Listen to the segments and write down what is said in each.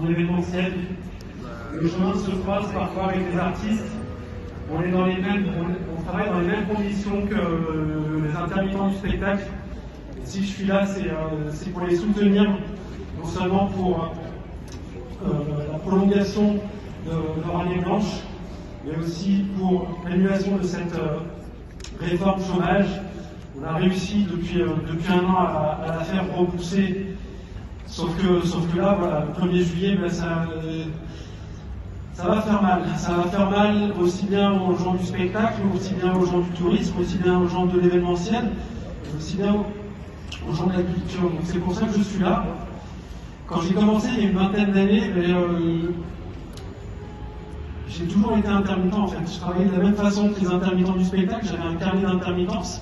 en événementiel. Le chemin se croise parfois avec des artistes. On travaille dans les mêmes conditions que les intermittents du spectacle. Et si je suis là, c'est pour les soutenir, non seulement pour la prolongation de leur année blanche, mais aussi pour l'annulation de cette réforme chômage. On a réussi depuis un an à la faire repousser, sauf que là, voilà, le 1er juillet, ben, ça va faire mal. Ça va faire mal aussi bien aux gens du spectacle, aussi bien aux gens du tourisme, aussi bien aux gens de l'événementiel, aussi bien aux gens de la culture. Donc c'est pour ça que je suis là. Quand j'ai commencé il y a une vingtaine d'années, j'ai toujours été intermittent en fait. Je travaillais de la même façon que les intermittents du spectacle, j'avais un carnet d'intermittence,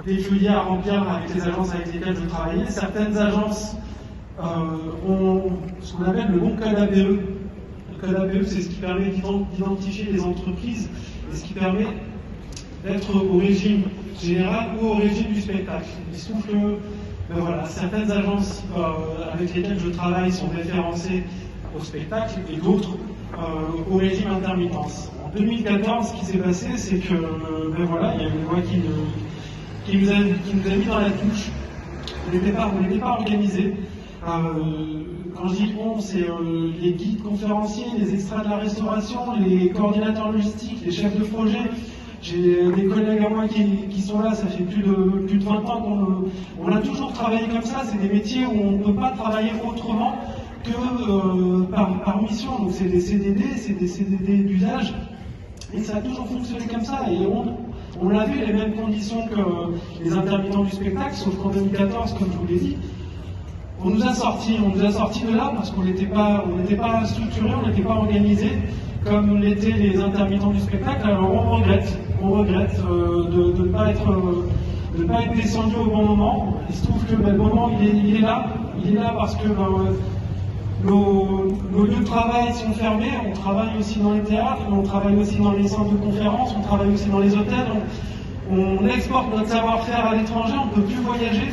des feuillets à remplir avec les agences avec lesquelles je travaillais. Certaines agences ont ce qu'on appelle le bon code ABE. Le code ABE, c'est ce qui permet d'identifier les entreprises et ce qui permet d'être au régime général ou au régime du spectacle. Il se trouve que voilà, certaines agences avec lesquelles je travaille sont référencées au spectacle et d'autres au régime intermittence. En 2014, ce qui s'est passé, c'est que voilà, il y a une loi qui nous a mis dans la touche. On n'était pas organisés. Quand je dis on, c'est les guides conférenciers, les extras de la restauration, les coordinateurs logistiques, les chefs de projet. J'ai des collègues à moi qui sont là, ça fait plus de 20 ans qu'on a toujours travaillé comme ça. C'est des métiers où on ne peut pas travailler autrement que par mission. Donc c'est des CDD d'usage. Et ça a toujours fonctionné comme ça. Et on a vu les mêmes conditions que les intermittents du spectacle, sauf qu'en 2014, comme je vous l'ai dit, on nous a sortis de là parce qu'on n'était pas structuré, on n'était pas organisé comme l'étaient les intermittents du spectacle. Alors on regrette de ne pas être descendu au bon moment. Il se trouve que le moment il est là parce que nos lieux de travail sont fermés. On travaille aussi dans les théâtres, on travaille aussi dans les centres de conférences, on travaille aussi dans les hôtels. On exporte notre savoir-faire à l'étranger, on ne peut plus voyager.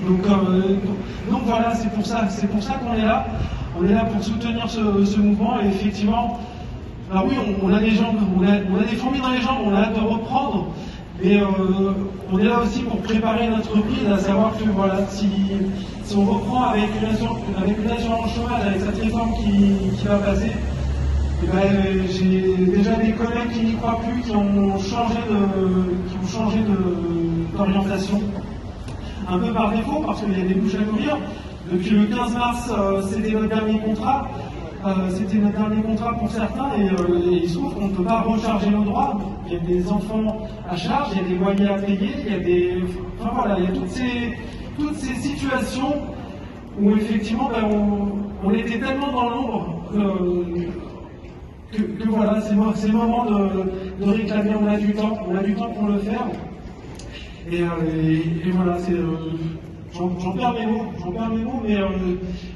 Donc voilà, c'est pour ça qu'on est là. On est là pour soutenir ce mouvement. Et effectivement, alors oui, on a des jambes, on a des fourmis dans les jambes, on a hâte de reprendre. Mais on est là aussi pour préparer notre reprise, à savoir que voilà, si on reprend avec une assurance chômage, avec cette réforme qui va passer, et ben, j'ai déjà des collègues qui n'y croient plus, qui ont changé d'orientation. Un peu par défaut, parce qu'il y a des bouches à nourrir. Depuis le 15 mars, c'était notre dernier contrat. Pour certains, et il se trouve qu'on ne peut pas recharger nos droits. Il y a des enfants à charge, il y a des loyers à payer, il y a il y a toutes ces situations où effectivement on était tellement dans l'ombre que voilà, c'est le moment de réclamer. On a du temps pour le faire. Et voilà, j'en perds mes mots, mais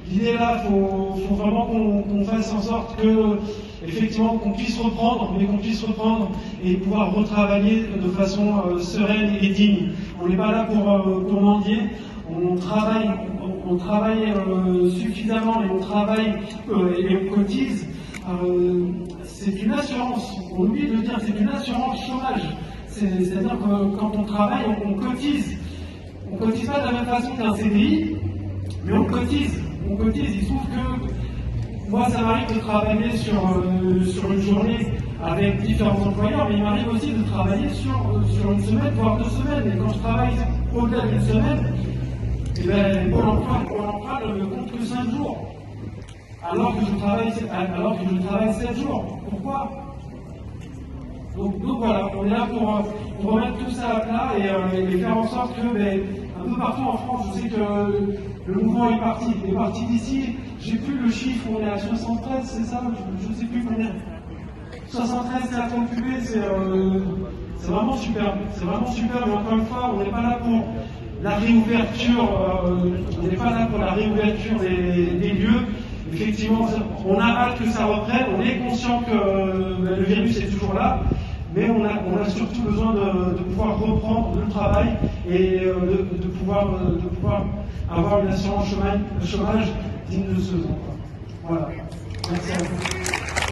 l'idée là, faut vraiment qu'on fasse en sorte que, effectivement, qu'on puisse reprendre et pouvoir retravailler de façon sereine et digne. On n'est pas là pour mendier, on travaille suffisamment et on travaille et on cotise. C'est une assurance, on oublie de le dire, c'est une assurance chômage. C'est-à-dire que quand on travaille, on cotise. On cotise pas de la même façon qu'un CDI, mais on cotise. Il se trouve que moi, ça m'arrive de travailler sur une journée avec différents employeurs, mais il m'arrive aussi de travailler sur une semaine, voire 2 semaines. Et quand je travaille au-delà d'une semaine, eh ben, Pôle emploi ne me compte que 5 jours, alors que je travaille 7 jours. Pourquoi ? Donc voilà, on est là pour remettre tout ça à plat et faire en sorte que, un peu partout en France, je sais que le mouvement est parti d'ici. J'ai plus le chiffre, on est à 73, c'est ça, je ne sais plus combien. 73 cartons cubés, c'est vraiment super. Mais encore une fois, on n'est pas là pour la réouverture, des lieux. Effectivement, on a hâte que ça reprenne, on est conscient que le virus est toujours là. Mais on a surtout besoin de pouvoir reprendre le travail et de pouvoir avoir une assurance chômage digne de ce nom. Voilà. Merci à vous.